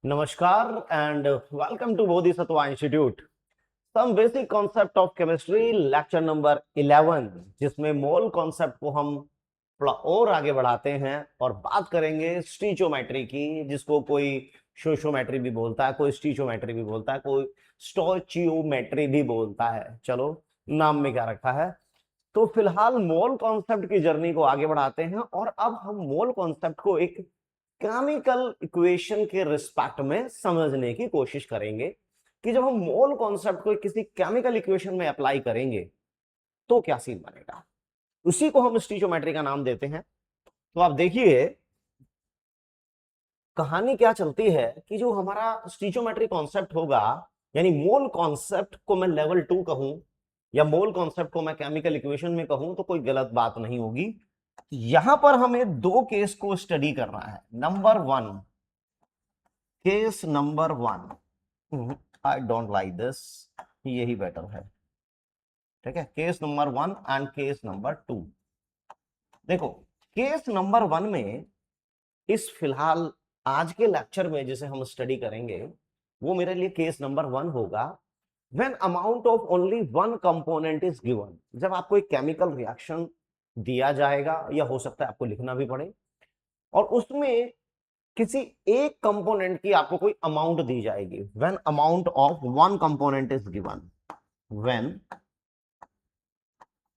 नमस्कार and welcome to Bodhisattva institute. Some basic concept of chemistry lecture number 11, जिसमें mole concept को हम थोड़ा और आगे बढ़ाते हैं और बात करेंगे स्टीचोमेट्री की, जिसको कोई सोशियोमेट्री भी बोलता है, कोई स्टीचोमेट्री भी बोलता है, कोई स्टोचियोमेट्री भी बोलता है। चलो नाम में क्या रखा है। तो फिलहाल मोल कॉन्सेप्ट की जर्नी को आगे बढ़ाते हैं और अब हम मोल कॉन्सेप्ट को एक केमिकल इक्वेशन के रिस्पेक्ट में समझने की कोशिश करेंगे कि जब हम मोल कॉन्सेप्ट को किसी केमिकल इक्वेशन में अप्लाई करेंगे तो क्या सीन बनेगा। उसी को हम स्टीचोमेट्री का नाम देते हैं। तो आप देखिए कहानी क्या चलती है कि जो हमारा स्टीचोमेट्री कॉन्सेप्ट होगा, यानी मोल कॉन्सेप्ट को मैं लेवल 2 कहूं या मोल कॉन्सेप्ट को मैं केमिकल इक्वेशन में कहूं तो कोई गलत बात नहीं होगी। यहां पर हमें दो केस को स्टडी करना है। Number one, case number one, I don't like this, यही बेटर है। ठीक है, case number one and case number two. देखो, केस नंबर वन में इस फिलहाल आज के लेक्चर में जिसे हम स्टडी करेंगे वो मेरे लिए केस नंबर वन होगा। When amount of only one component is given, जब आपको एक केमिकल रिएक्शन दिया जाएगा या हो सकता है आपको लिखना भी पड़े और उसमें किसी एक कंपोनेंट की आपको कोई अमाउंट दी जाएगी। When amount of one component is given, when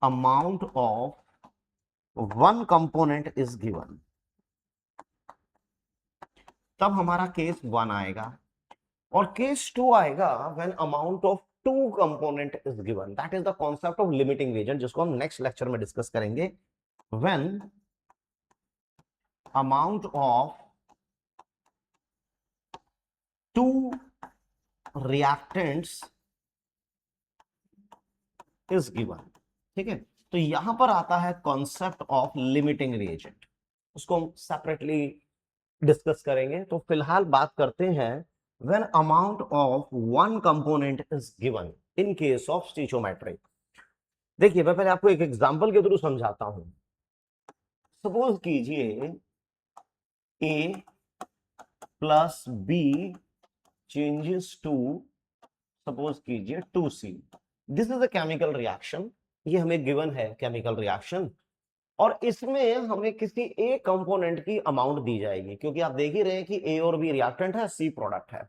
amount of one component is given, तब हमारा केस वन आएगा। और केस टू आएगा when amount of two component is given. That is the concept of limiting reason, जिसको हम next lecture में discuss करेंगे। When amount of two reactants is given. ठीक है, तो यहां पर आता है कॉन्सेप्ट ऑफ लिमिटिंग रिएजेंट, उसको हम सेपरेटली डिस्कस करेंगे। तो फिलहाल बात करते हैं when amount of one component is given in case of stoichiometry. देखिए, मैं पहले आपको एक एग्जांपल के थ्रू समझाता हूं। सपोज कीजिए A plus B changes to, suppose कीजिए 2C। This is a chemical reaction, ये हमें गिवन है केमिकल रिएक्शन, और इसमें हमें किसी एक कंपोनेंट की अमाउंट दी जाएगी, क्योंकि आप देख ही रहे हैं कि ए और बी रिएक्टेंट है, सी प्रोडक्ट है।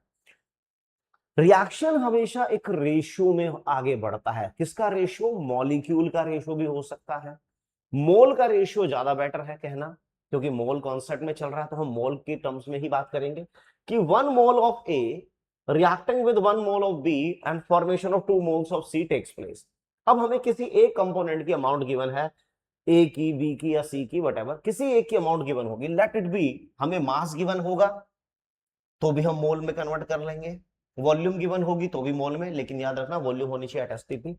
रिएक्शन हमेशा एक रेशियो में आगे बढ़ता है। किसका रेशियो? मॉलिक्यूल का रेशियो भी हो सकता है। मोल का रेशियो ज्यादा बेटर है कहना, क्योंकि मोल कॉन्सेप्ट में चल रहा है तो हम मोल की टर्म्स में ही बात करेंगे कि 1 mole of A reacting with 1 mole of B and formation of 2 moles of C takes place. अब हमें किसी एक कंपोनेंट की अमाउंट गिवन है, ए की, बी की या सी की, वट किसी एक की अमाउंट गिवन होगी। लेट इट बी, हमें मास गिवन होगा तो भी हम मोल में कन्वर्ट कर लेंगे, वॉल्यूम गिवन होगी तो भी मोल में, लेकिन याद रखना वॉल्यूम होनी चाहिए एट एसटीपी,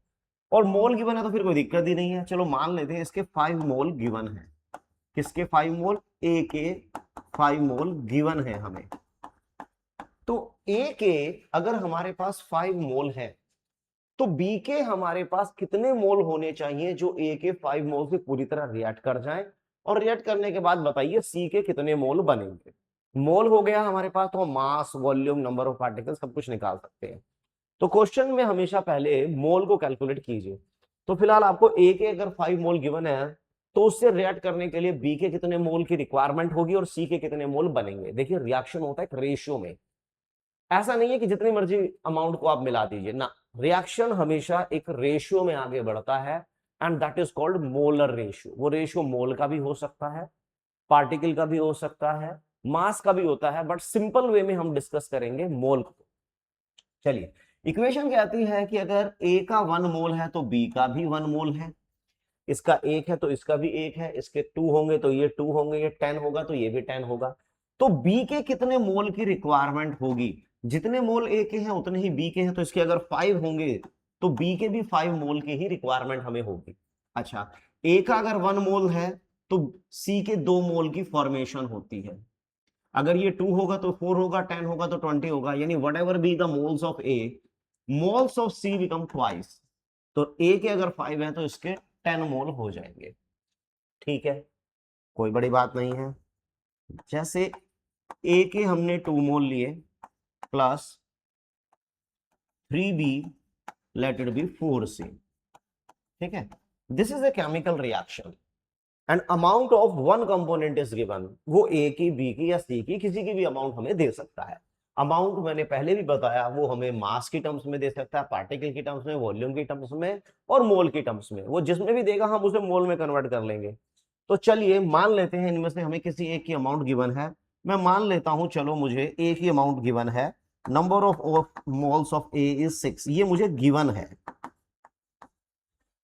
और मोल गिवन है तो फिर कोई दिक्कत ही नहीं है। चलो मान लेते हैं इसके 5 मोल गिवन है। किसके 5 मोल? ए के 5 मोल गिवन है हमें। तो ए के अगर हमारे पास 5 मोल है तो बी के हमारे पास कितने मोल होने चाहिए जो ए के 5 मोल से पूरी तरह रिएक्ट कर जाएं, और रिएक्ट करने के बाद बताइए सी के कितने मोल बनेंगे। मोल हो गया हमारे पास तो मास, वॉल्यूम, नंबर ऑफ पार्टिकल सब कुछ निकाल सकते हैं। तो क्वेश्चन में हमेशा पहले मोल को कैलकुलेट कीजिए। तो फिलहाल आपको ए के अगर 5 मोल गिवन है तो उससे रिएक्ट करने के लिए बी के कितने मोल की रिक्वायरमेंट होगी और सी के कितने मोल बनेंगे। देखिए, रिएक्शन होता है एक रेशियो में, ऐसा नहीं है कि जितनी मर्जी अमाउंट को आप मिला दीजिए ना। रिएक्शन हमेशा एक रेशियो में आगे बढ़ता है and that is called molar ratio. वो रेशियो मोल का भी हो सकता है, पार्टिकल का भी हो सकता है, मास का भी होता है, बट सिंपल वे में हम डिस्कस करेंगे मोल को। चलिए, इक्वेशन कहती है कि अगर ए का 1 मोल है तो बी का भी 1 मोल है। इसका 1 है तो इसका भी 1 है, इसके 2 होंगे तो ये 2 होंगे, ये 10 होगा तो ये भी 10 होगा। तो बी के कितने मोल की रिक्वायरमेंट होगी? जितने मोल ए के हैं उतने ही बी के हैं, तो इसके अगर 5 होंगे तो बी के भी 5 मोल की ही रिक्वायरमेंट हमें होगी। अच्छा, ए का अगर 1 मोल है तो सी के 2 मोल की फॉर्मेशन होती है। अगर ये 2 होगा तो 4 होगा, 10 होगा तो 20 होगा, यानी whatever be the moles of A, moles of C become twice. तो ए के अगर 5 है तो इसके 10 मोल हो जाएंगे। ठीक है, कोई बड़ी बात नहीं है। जैसे ए के हमने 2 मोल लिए, plus 3b let it be 4c। ठीक है, this is a chemical reaction and amount of one component is given. वो ए की, बी की या सी की, किसी की भी अमाउंट हमें दे सकता है। अमाउंट मैंने पहले भी बताया, वो हमें मास की टर्म्स में दे सकता है, पार्टिकल की टर्म्स में, वॉल्यूम की टर्म्स में और मोल की टर्म्स में। वो जिसमें भी देगा हम उसे मोल में कन्वर्ट कर लेंगे। तो चलिए मान लेते हैं इनमें से हमें किसी एक की अमाउंट गिवन है। मैं मान लेता हूं, चलो मुझे ए की अमाउंट गिवन है, number of moles of A is 6, ये मुझे गिवन है।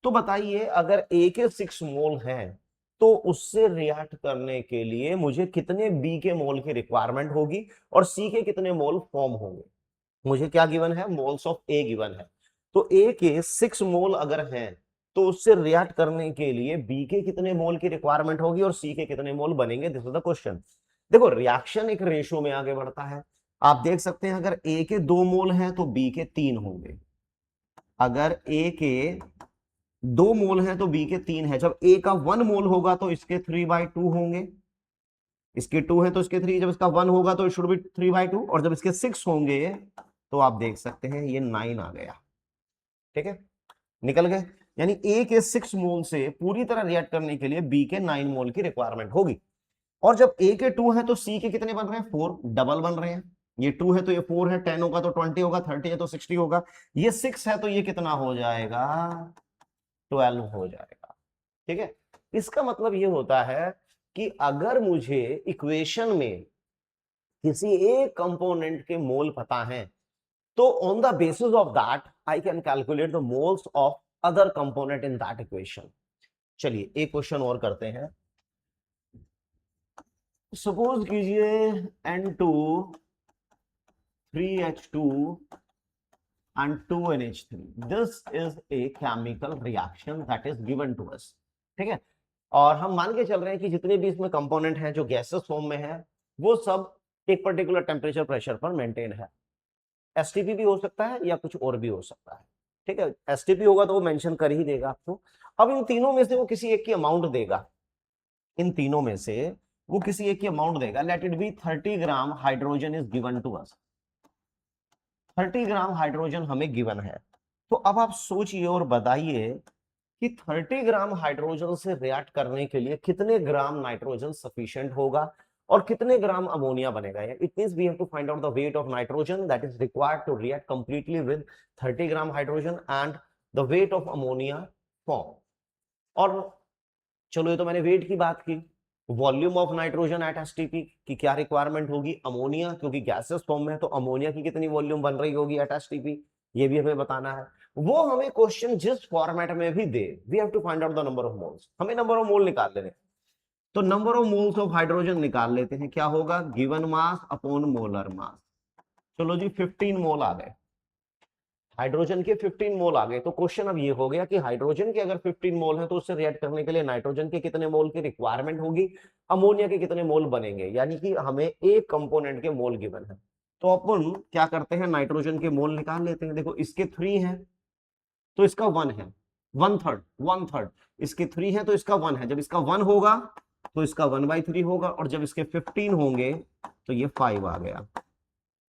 तो बताइए अगर ए के 6 मोल हैं तो उससे रिएक्ट करने के लिए मुझे कितने बी के मोल की रिक्वायरमेंट होगी और सी के कितने मोल फॉर्म होंगे। मुझे क्या गिवन है, मोल्स ऑफ ए गिवन है। तो ए के 6 मोल अगर हैं तो उससे रिएक्ट करने के लिए बी के कितने मोल की रिक्वायरमेंट होगी और सी के कितने मोल बनेंगे, दिस इज द क्वेश्चन। देखो रिएक्शन एक रेशो में आगे बढ़ता है। आप देख सकते हैं अगर ए के 2 मोल हैं तो बी के 3 होंगे। अगर ए के 2 मोल हैं तो बी के 3 है। जब ए का 1 मोल होगा तो इसके 3/2 होंगे। इसके 2 है तो इसके 3, जब इसका 1 होगा तो इट शुड बी 3/2, और जब इसके 6 होंगे तो आप देख सकते हैं ये 9 आ गया। ठीक है, निकल गए। यानी ए के 6 मोल से पूरी तरह रिएक्ट करने के लिए बी के 9 मोल की रिक्वायरमेंट होगी। और जब ए के 2 है तो सी के कितने बन रहे हैं, 4, डबल बन रहे हैं। ये 2 है तो ये 4 है, 10 होगा तो 20 होगा, 30 है तो 60 होगा, ये 6 है तो ये कितना हो जाएगा, 12 हो जाएगा। ठीक है, इसका मतलब ये होता है कि अगर मुझे इक्वेशन में किसी एक कंपोनेंट के मोल पता है तो on the basis of that I can calculate the moles of other component in that equation. चलिए एक क्वेश्चन और करते हैं। सपोज कीजिए N2 3H2 and 2NH3, this is a chemical reaction that is given to us। ठीक है, और हम मान के चल रहे हैं कि जितने भी इसमें कंपोनेंट हैं जो गैसेस फॉर्म में है वो सब एक पर्टिकुलर टेम्परेचर प्रेशर पर मेंटेन है। एसटीपी भी हो सकता है या कुछ और भी हो सकता है। ठीक है, एसटीपी होगा तो वो मेंशन कर ही देगा आपको। अब इन तीनों में से वो किसी एक की अमाउंट देगा, इन तीनों में से वो किसी एक की अमाउंट देगा। Let it be 30 gram hydrogen is given to us. 30 gram hydrogen हमें गिवन है। तो अब आप सोचिए और बताइए कि 30 ग्राम हाइड्रोजन से रिएक्ट करने के लिए कितने ग्राम नाइट्रोजन सफिशिएंट होगा और कितने ग्राम अमोनिया बनेगा। It means we have to find out the weight of nitrogen that is required to react completely with 30 gram hydrogen and the weight of ammonia form. और चलो ये तो मैंने weight की बात की। Volume of nitrogen at STP की क्या रिक्वायरमेंट होगी, अमोनिया, क्योंकि गैसेस फॉर्म में है तो अमोनिया की कितनी वॉल्यूम बन रही होगी एट एसटीपी, ये भी हमें बताना है। वो हमें क्वेश्चन जिस फॉर्मेट में भी दे, we have to find out the number of moles. हमें नंबर ऑफ मोल निकाल लेने। तो number of moles of hydrogen निकाल लेते हैं। क्या होगा, given mass upon molar mass. चलो जी 15 मोल आ गए, हाइड्रोजन के 15 मोल आ गए। तो क्वेश्चन अब ये हो गया कि हाइड्रोजन के अगर 15 मोल है तो उससे रिएक्ट करने के लिए नाइट्रोजन के कितने मोल की रिक्वायरमेंट होगी, अमोनिया के कितने मोल बनेंगे। यानी कि हमें एक कंपोनेंट के मोल गिवन है। तो अपन क्या करते हैं, नाइट्रोजन के मोल निकाल लेते हैं। देखो इसके 3 है तो इसका 1 है, 1/3, इसके 3 है तो इसका 1 है। जब इसका 1 होगा तो इसका 1/3 होगा, और जब इसके 15 होंगे तो ये 5 आ गया।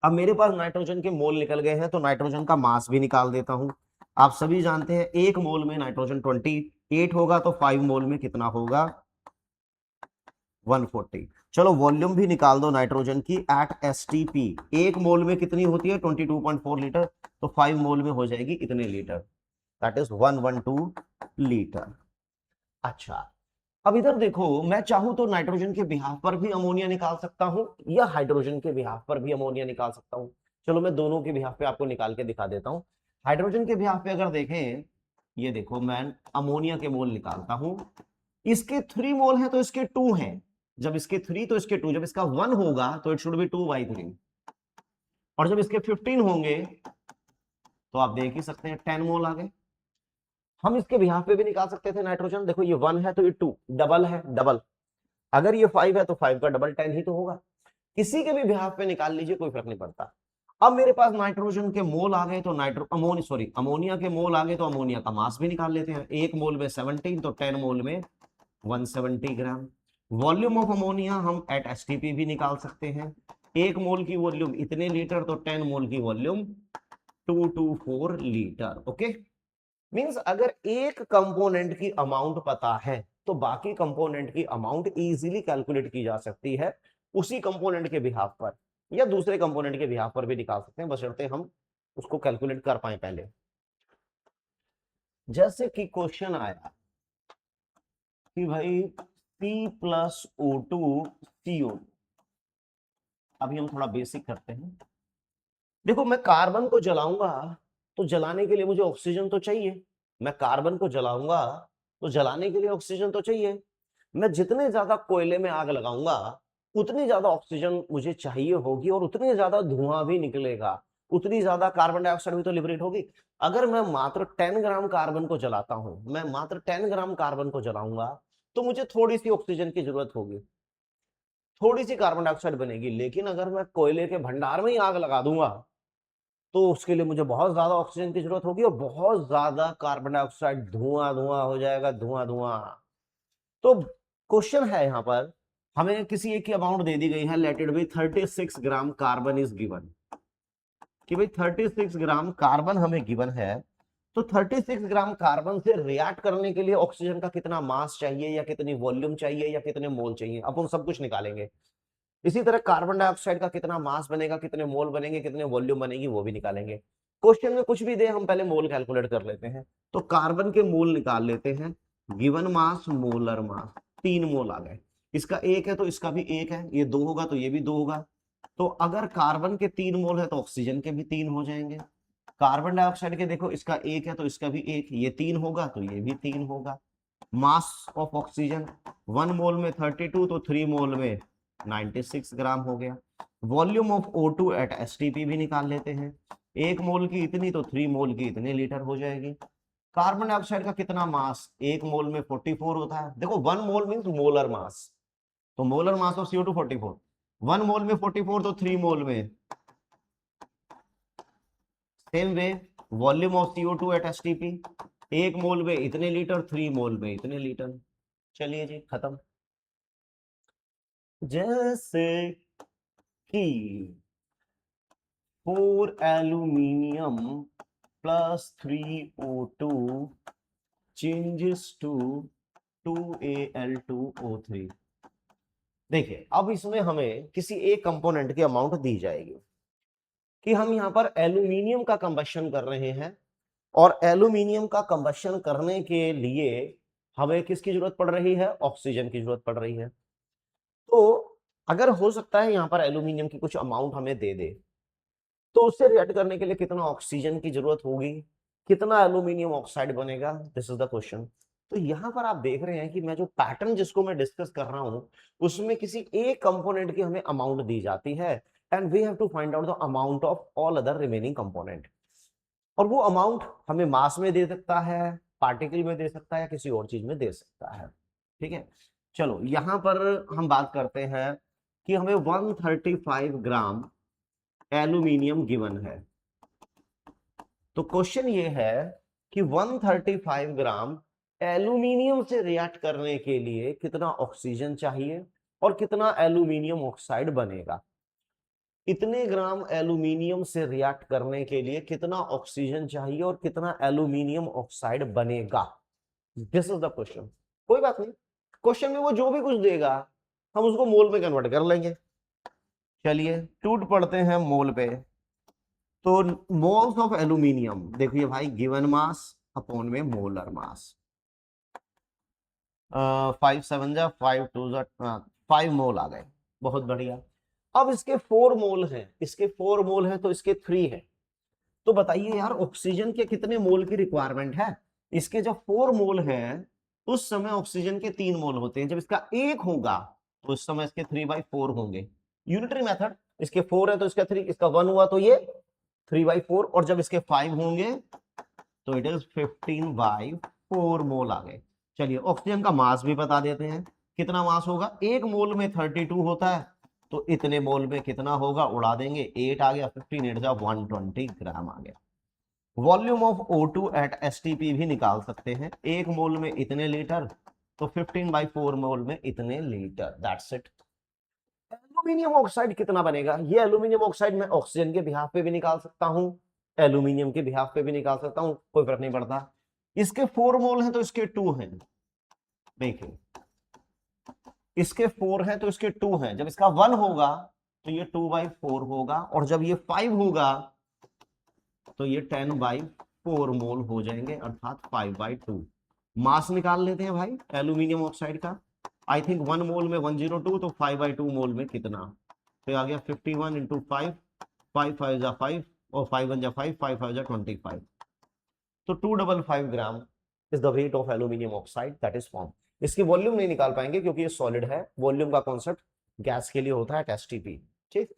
अब मेरे पास नाइट्रोजन के मोल निकल गए हैं तो नाइट्रोजन का मास भी निकाल देता हूं। आप सभी जानते हैं एक मोल में नाइट्रोजन 28 होगा तो 5 मोल में कितना होगा, 140। चलो वॉल्यूम भी निकाल दो नाइट्रोजन की एट एसटीपी। एक मोल में कितनी होती है, 22.4 लीटर, तो 5 मोल में हो जाएगी इतने लीटर, दैट इज 112 लीटर। अच्छा अब इधर देखो, मैं चाहूं तो नाइट्रोजन के बिहाफ पर भी अमोनिया निकाल सकता हूं या हाइड्रोजन के बिहाफ पर भी अमोनिया निकाल सकता हूं। चलो मैं दोनों के बिहाफ पे आपको निकाल के दिखा देता हूं। हाइड्रोजन के बिहाफ पे अगर देखें, ये देखो मैं अमोनिया के मोल निकालता हूं। इसके 3 मोल हैं तो इसके 2 हैं। जब इसके 3 तो इसके 2, जब इसका 1 होगा तो इट शुड बी 2/3, और जब इसके 15 होंगे तो आप देख ही सकते हैं 10 मोल आ गए। हम इसके बिहाफ पे भी निकाल सकते थे नाइट्रोजन। देखो ये 1 है तो ये 2, डबल है, डबल। अगर ये 5 है तो 5 का डबल 10 ही तो होगा। किसी के भी बिहाफ पे निकाल लीजिए, कोई फर्क नहीं पड़ता। अब मेरे पास नाइट्रोजन के मोल आ गए तो अमोनिया के मोल आ गए तो अमोनिया का मास भी निकाल लेते हैं। एक मोल में 17 तो 10 मोल में 170 ग्राम। वॉल्यूम ऑफ अमोनिया हम एट एसटीपी भी निकाल सकते हैं। 1 मोल की वॉल्यूम इतने लीटर, तो 10 मोल की वॉल्यूम 224 लीटर। ओके, मींस अगर एक कंपोनेंट की अमाउंट पता है तो बाकी कंपोनेंट की अमाउंट इजीली कैलकुलेट की जा सकती है उसी कंपोनेंट के बिहाफ पर, या दूसरे कंपोनेंट के बिहाफ पर भी निकाल सकते हैं, बशर्ते हम उसको कैलकुलेट कर पाए पहले। जैसे कि क्वेश्चन आया कि भाई C+O2CO, अभी हम थोड़ा बेसिक करते हैं। देखो, मैं कार्बन को जलाऊंगा तो जलाने के लिए मुझे ऑक्सीजन तो चाहिए, मैं कार्बन को जलाऊंगा तो जलाने के लिए ऑक्सीजन तो चाहिए। मैं जितने ज्यादा कोयले में आग लगाऊंगा उतनी ज्यादा ऑक्सीजन मुझे चाहिए होगी, और उतनी ज्यादा धुआं भी निकलेगा, उतनी ज्यादा कार्बन डाइऑक्साइड भी तो लिबरेट होगी। अगर मैं मात्र 10 ग्राम कार्बन को जलाता हूं, मैं मात्र 10 ग्राम कार्बन को जलाऊंगा, तो मुझे थोड़ी सी ऑक्सीजन की जरूरत होगी, थोड़ी सी कार्बन डाइऑक्साइड बनेगी। लेकिन अगर मैं कोयले के भंडार में ही आग लगा दूंगा तो उसके लिए मुझे बहुत ज्यादा ऑक्सीजन की जरूरत होगी, और बहुत ज्यादा कार्बन डाइऑक्साइड, धुआं धुआं हो जाएगा, धुआं धुआं। तो क्वेश्चन है यहाँ पर, हमें किसी एक की अमाउंट दे दी गई है, late it B 36 gram carbon is given, कि भाई 36 ग्राम कार्बन हमें गिवन है। तो 36 ग्राम कार्बन से रिएक्ट करने के लिए ऑक्सीजन का कितना मास चाहिए, या कितनी वॉल्यूम चाहिए, या कितने मोल चाहिए, अब हम सब कुछ निकालेंगे। इसी तरह कार्बन डाइऑक्साइड का कितना मास बनेगा, कितने मोल बनेंगे, कितने वॉल्यूम बनेगी, वो भी निकालेंगे। क्वेश्चन में कुछ भी दे, हम पहले मोल कैलकुलेट कर लेते हैं। तो कार्बन के मोल निकाल लेते हैं, गिवन मास मोलर मास 3 मोल आ गए। इसका 1 है तो इसका भी 1 है, ये 2 होगा तो ये भी 2 होगा। तो अगर कार्बन के 3 मोल है तो ऑक्सीजन के भी 3 हो जाएंगे। कार्बन डाइऑक्साइड के देखो, इसका 1 है तो इसका भी 1, ये 3 होगा तो ये भी 3 होगा। मास ऑफ ऑक्सीजन 1 मोल में 32, तो 3 मोल में 96 ग्राम हो गया। Volume of O2 eight STP भी निकाल लेते हैं, 1 मोल की इतनी, तो 3 मोल की इतने लीटर हो जाएगी। कार्बन डाइऑक्साइड का कितना मास, 1 मोल में 44 होता है। देखो 1 मोल मींस मोलर मास, तो molar mass of CO2 44, 1 mole में 44, तो 3 मोल में। Same way volume of CO2 at STP, 1 mole में इतने लीटर, 3 मोल में इतने लीटर। चलिए जी, खत्म। जैसे कि 4 aluminium plus 3O2 changes to 2Al2O3। देखिए, अब इसमें हमें किसी एक कंपोनेंट की अमाउंट दी जाएगी कि हम यहाँ पर एल्यूमिनियम का कंबशन कर रहे हैं, और एल्यूमिनियम का कंबशन करने के लिए हमें किसकी जरूरत पड़ रही है, ऑक्सीजन की जरूरत पड़ रही है। तो अगर हो सकता है यहाँ पर एल्यूमिनियम की कुछ अमाउंट हमें दे दे, तो उससे रिएक्ट करने के लिए कितना ऑक्सीजन की जरूरत होगी, कितना एल्यूमिनियम ऑक्साइड बनेगा, दिस इज द क्वेश्चन। तो यहाँ पर आप देख रहे हैं कि मैं जो पैटर्न जिसको मैं डिस्कस कर रहा हूं, उसमें किसी एक कंपोनेंट की हमें अमाउंट दी जाती है, and we have to find out the amount of all other remaining component. और वो अमाउंट हमें मास में दे सकता है, पार्टिकल में दे सकता है, या किसी और चीज में दे सकता है। ठीक है, चलो यहां पर हम बात करते हैं कि हमें 135 ग्राम एल्यूमिनियम गिवन है। तो क्वेश्चन ये है कि 135 ग्राम एल्यूमिनियम से रिएक्ट करने के लिए कितना ऑक्सीजन चाहिए, और कितना एल्यूमिनियम ऑक्साइड बनेगा। इतने ग्राम एल्यूमिनियम से रिएक्ट करने के लिए कितना ऑक्सीजन चाहिए, और कितना एल्यूमिनियम ऑक्साइड बनेगा, दिस इज द क्वेश्चन। कोई बात नहीं, क्वेश्चन में वो जो भी कुछ देगा हम उसको मोल में कन्वर्ट कर लेंगे। चलिए टूट पड़ते हैं मोल पे। तो मोल्स ऑफ एल्यूमिनियम, देखिए भाई, गिवन मास अपॉन में मोलर मास, 5 7 जा 5 2 जा 5 मोल आ गए, बहुत बढ़िया। अब इसके 4 मोल हैं, इसके 4 मोल हैं तो इसके 3 है। तो बताइए यार, ऑक्सीजन के कितने मोल की रिक्वायरमेंट है। इसके जब 4 मोल हैं उस समय ऑक्सीजन के 3 मोल होते हैं, जब इसका 1 होगा तो उस समय इसके 3/4 होंगे। यूनिटरी मेथड, इसके 4 है तो इसका 3, इसका 1 हुआ तो ये 3/4, और जब इसके 5 होंगे तो इट इज 15/4 मोल आ गए। चलिए ऑक्सीजन का मास भी बता देते हैं, कितना मास होगा, 1 मोल में 32 होता है, तो इतने मोल में कितना होगा, उड़ा देंगे, 8 आ गया, 15 8 जा 120 ग्राम आ गया। Volume of O2 eight STP भी निकाल सकते हैं, 1 मोल में इतने लीटर, तो 15/4 मोल में इतने litre, that's it. Aluminium oxide कितना बनेगा? ये एल्यूमिनियम ऑक्साइड मैं ऑक्सीजन के बिहाफ पे भी निकाल सकता हूं, एल्यूमिनियम के बिहाफ पे भी निकाल सकता हूं, कोई फर्क नहीं पड़ता। इसके 4 मोल हैं तो इसके 2 हैं। देखिए इसके 4 हैं तो इसके 2 हैं। जब इसका 1 होगा तो ये 2/4 होगा, और जब ये 5 होगा तो ये 10/4 मोल हो जाएंगे, अर्थात 5/2। मास निकाल लेते हैं भाई एल्यूमिनियम ऑक्साइड का। आई थिंक 1 मोल में 102, तो 5/2 मोल में कितना? तो आ गया 51 × 5, 5 5 जा 5 और 5 1 जा 5, 5 5 जा 25। तो 255 gram is the weight of aluminium oxide that is form. इसकी वॉल्यूम नहीं निकाल पाएंगे क्योंकि ये सॉलिड है, वॉल्यूम का कॉन्सेप्ट गैस के लिए होता है एसटीपी। ठीक,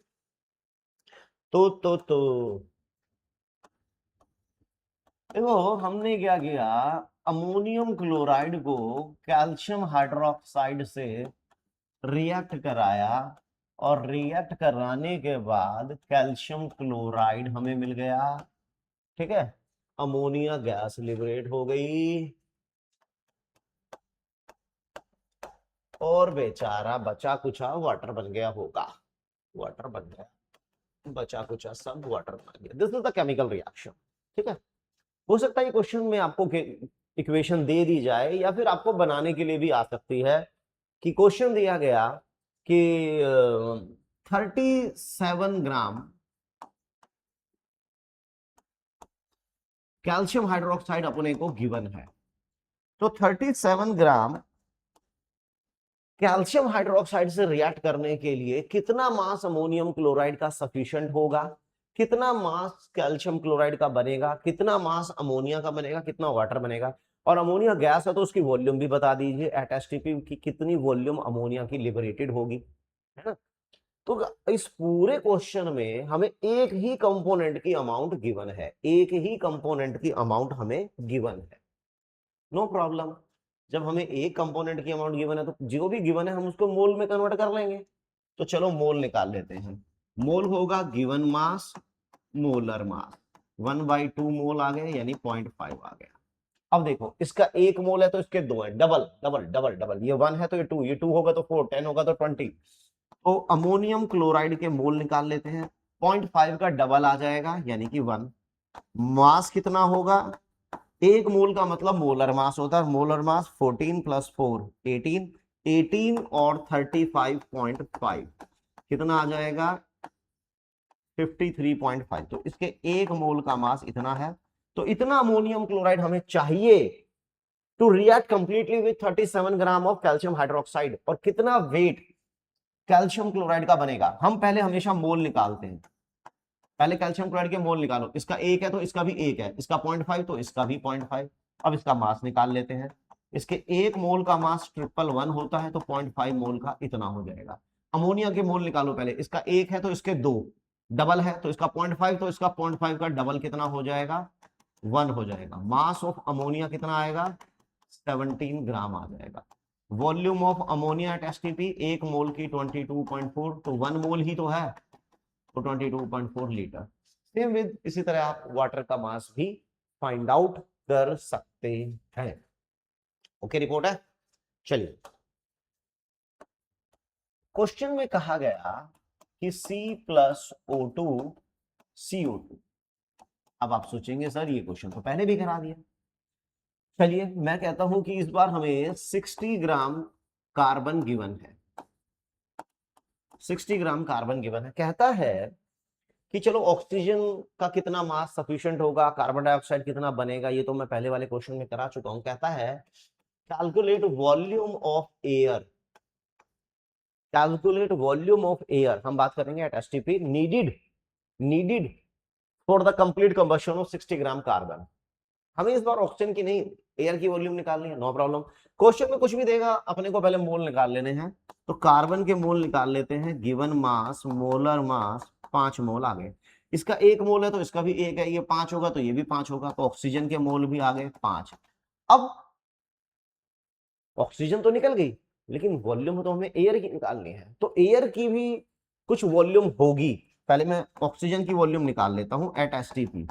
तो देखो हमने क्या किया, अमोनियम क्लोराइड को कैल्शियम हाइड्रोक्साइड से रिएक्ट कराया, और रिएक्ट कराने के बाद कैल्शियम क्लोराइड हमें मिल गया। ठीक है, अमोनिया गैस लिबरेट हो गई, और बेचारा बचा कुचा वाटर बन गया होगा, वाटर बन गया, बचा कुचा सब वाटर बन गया। This is the chemical reaction. ठीक है, हो सकता है ये क्वेश्चन में आपको इक्वेशन दे दी जाए, या फिर आपको बनाने के लिए भी आ सकती है कि क्वेश्चन दिया गया कि 37 ग्राम कैल्शियम हाइड्रोक्साइड अपने को गिवन है, तो 37 ग्राम कैल्शियम हाइड्रोक्साइड से रिएक्ट करने के लिए कितना मास अमोनियम क्लोराइड का सफिशिएंट होगा, कितना मास कैल्शियम क्लोराइड का बनेगा, कितना मास अमोनिया का बनेगा, कितना वाटर बनेगा, और अमोनिया गैस है तो उसकी वॉल्यूम भी बता दीजिए एट एसटीपी की कितनी वॉल्यूम अमोनिया की लिबरेटेड होगी, है ना। तो इस पूरे क्वेश्चन में हमें एक ही कंपोनेंट की अमाउंट गिवन है, एक ही कंपोनेंट की अमाउंट हमें गिवन है, नो प्रॉब्लम। जब हमें एक कंपोनेंट की अमाउंट गिवन है तो जो भी गिवन है हम उसको मोल में कन्वर्ट कर लेंगे। तो चलो मोल निकाल लेते हैं। मोल होगा गिवन मास मोलर मास, 1/2 मोल आ गए यानी 0.5 आ गया। अब देखो इसका 1 मोल है तो इसके 2 है, डबल डबल डबल डबल, ये 1 है तो ये 2, ये 2 होगा तो 4, 10 होगा तो 20। तो अमोनियम क्लोराइड के मोल निकाल लेते हैं, 0.5 का डबल आ जाएगा यानी कि 1। मास कितना होगा? 1 मोल का मतलब मोलर मास होता है, मोलर मास 14 + 4 18, 18 और 35.5 कितना आ जाएगा? 53.5। तो इसके 1 मोल का मास इतना है, तो इतना अमोनियम क्लोराइड हमें चाहिए to react completely with 37 gram of calcium hydroxide. और कितना वेट कैल्शियम क्लोराइड का बनेगा? हम पहले हमेशा मोल निकालते हैं, पहले कैल्शियम क्लोराइड के मोल निकालो। इसका 1 है तो इसका भी 1 है, इसका 0.5 तो इसका भी 0.5। अब इसका मास निकाल लेते हैं। इसके 1 मोल का मास 111 होता है, तो 0.5 मोल का इतना हो जाएगा। अमोनिया के मोल निकालो पहले, इसका 1 है तो इसके 2, डबल है तो इसका 0.5, तो इसका 0.5 का डबल कितना हो जाएगा? 1 हो जाएगा। मास ऑफ अमोनिया कितना आएगा? 17 ग्राम आ जाएगा। Volume of ammonia at STP 1 mole की 22.4, तो 1 मोल ही तो है, तो 22.4 लीटर। सेम विद इसी तरह आप वाटर का मास भी फाइंड आउट कर सकते हैं। ओके, रिपोर्ट है। चलिए, क्वेश्चन में कहा गया कि C+O2 CO2। अब आप सोचेंगे सर ये क्वेश्चन तो पहले भी करा दिया। चलिए मैं कहता हूं कि इस बार हमें 60 ग्राम कार्बन गिवन है, 60 ग्राम कार्बन गिवन है। कहता है कि चलो ऑक्सीजन का कितना मास सफिशिएंट होगा, कार्बन डाइऑक्साइड कितना बनेगा, ये तो मैं पहले वाले क्वेश्चन में करा चुका हूं। कहता है calculate volume of air, calculate volume of air हम बात करेंगे at STP needed for the complete combustion of 60 gram carbon. हमें इस बार ऑक्सीजन की नहीं, एयर की वॉल्यूम निकालनी है, नो प्रॉब्लम। क्वेश्चन में कुछ भी देगा, अपने को पहले मोल निकाल लेने हैं। तो कार्बन के मोल निकाल लेते हैं। गिवन मास मोलर मास 5 मोल आ गए। इसका 1 मोल है तो इसका भी 1 है, ये 5 होगा तो ये भी 5 होगा, तो ऑक्सीजन के मोल भी आ गए 5। अब ऑक्सीजन तो निकल गई, लेकिन वॉल्यूम तो हमें एयर की निकालनी है, तो एयर की भी कुछ वॉल्यूम होगी। पहले मैं ऑक्सीजन की वॉल्यूम निकाल लेता हूं एट एसटीपी।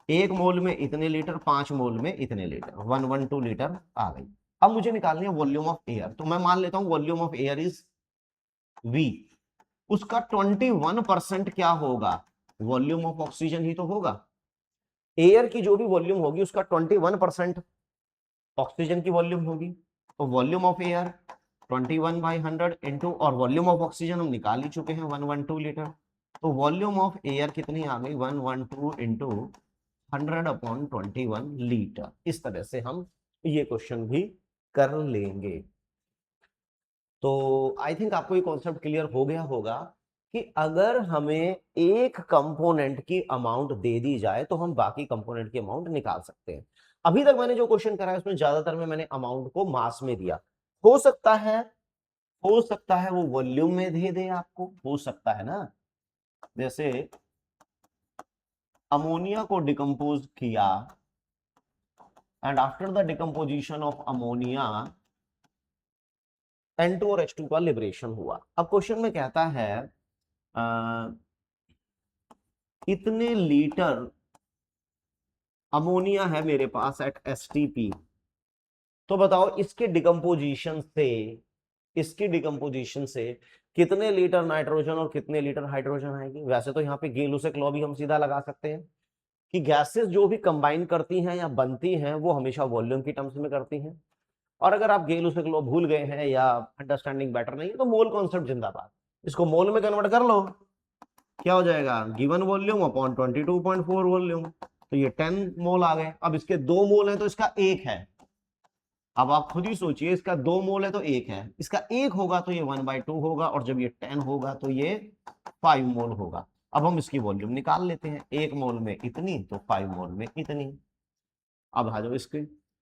1 मोल में इतने लीटर, 5 मोल में इतने लीटर, 112 लीटर आ गई। अब मुझे निकालनी है वॉल्यूम ऑफ एयर, तो मैं मान लेता हूं volume of air is V। उसका 21% क्या होगा, वॉल्यूम ऑफ ऑक्सीजन ही तो होगा। एयर की जो भी वॉल्यूम होगी उसका 21% ऑक्सीजन की वॉल्यूम होगी। तो वॉल्यूम ऑफ एयर 21/100 इंटू, और वॉल्यूम ऑफ ऑक्सीजन हम निकाल ही चुके हैं 112 लीटर। तो वॉल्यूम ऑफ एयर कितनी आ गई, 112 इंटू 100/21 लीटर। इस तरह से हम ये क्वेश्चन भी कर लेंगे। तो आई थिंक आपको ये कॉन्सेप्ट क्लियर हो गया होगा कि अगर हमें एक कंपोनेंट की अमाउंट दे दी जाए तो हम बाकी कंपोनेंट की अमाउंट निकाल सकते हैं। अभी तक मैंने जो क्वेश्चन करा है उसमें ज्यादातर में मैंने अमाउंट को मास में दिया। हो सकता है, हो सकता है वो वॉल्यूम में दे दे आपको, हो सकता है ना। जैसे अमोनिया को डिकम्पोज किया and after the decomposition of ammonia N2 और H2 का लिबरेशन हुआ। अब क्वेश्चन में कहता है इतने लीटर अमोनिया है मेरे पास एट STP, तो बताओ इसके डिकम्पोजिशन से कितने लीटर नाइट्रोजन और कितने लीटर हाइड्रोजन आएगी। वैसे तो यहाँ पे गेलुसिक लॉ भी हम सीधा लगा सकते हैं कि गैसेस जो भी कंबाइन करती हैं या बनती हैं वो हमेशा वॉल्यूम की टर्म्स में करती हैं। और अगर आप गेलुसिक लॉ भूल गए हैं या अंडरस्टैंडिंग बेटर नहीं है तो मोल कॉन्सेप्ट जिंदाबाद, इसको मोल में कन्वर्ट कर लो। क्या हो जाएगा, गिवन वॉल्यूम अपॉन 22.4 वॉल्यूम, तो ये 10 मोल आ गए। अब इसके 2 मोल है तो इसका 1 है। अब आप खुद ही सोचिए, इसका 2 मोल है तो 1 है, इसका 1 होगा तो ये 1/2 होगा, और जब ये 10 होगा तो ये 5 मोल होगा। अब हम इसकी वॉल्यूम निकाल लेते हैं, 1 मोल में इतनी तो 5 मोल में इतनी। अब आ जाओ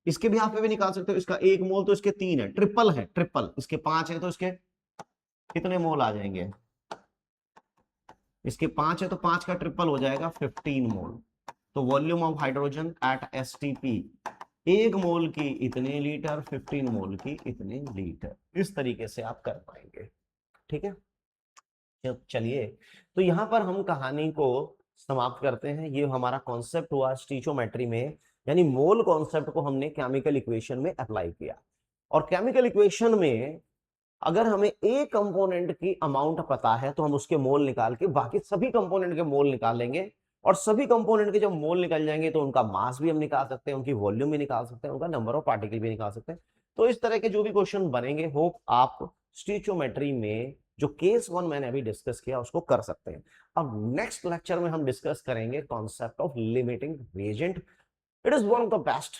इसके भी यहाँ पे भी निकाल सकते हो। इसका 1 मोल तो इसके 3 है, ट्रिपल है, ट्रिपल इसके 5 है तो इसके कितने मोल आ जाएंगे, इसके 5 है तो 5 का ट्रिपल हो जाएगा 15 मोल। तो volume of hydrogen at STP 1 mole की इतने लीटर, 15 मोल की इतने लीटर। इस तरीके से आप कर पाएंगे। ठीक है, चलिए तो यहां पर हम कहानी को समाप्त करते हैं। ये हमारा कॉन्सेप्ट हुआ स्टीचोमेट्री में, यानी मोल कॉन्सेप्ट को हमने केमिकल इक्वेशन में अप्लाई किया। और केमिकल इक्वेशन में अगर हमें एक कंपोनेंट की अमाउंट पता है तो हम उसके मोल निकाल के बाकी सभी कंपोनेंट के मोल निकाल लेंगे, और सभी कंपोनेंट के जब मोल निकल जाएंगे तो उनका मास भी हम निकाल सकते हैं, उनकी वॉल्यूम भी निकाल सकते हैं, उनका नंबर ऑफ पार्टिकल भी निकाल सकते हैं। तो इस तरह के जो भी क्वेश्चन बनेंगे होप आप स्टीचोमेट्री में जो केस 1 मैंने अभी डिस्कस किया उसको कर सकते हैं। अब नेक्स्ट लेक्चर में हम डिस्कस करेंगे concept of limiting reagent. It is one of the best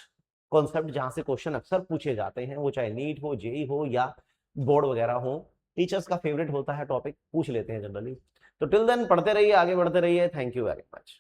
concept जहां से क्वेश्चन अक्सर पूछे जाते हैं, वो चाहे नीट हो, जेई हो या बोर्ड वगैरह हो। टीचर्स का फेवरेट होता है टॉपिक, पूछ लेते हैं जनरली। तो टिल देन पढ़ते रहिए, आगे बढ़ते रहिए। Thank you very much.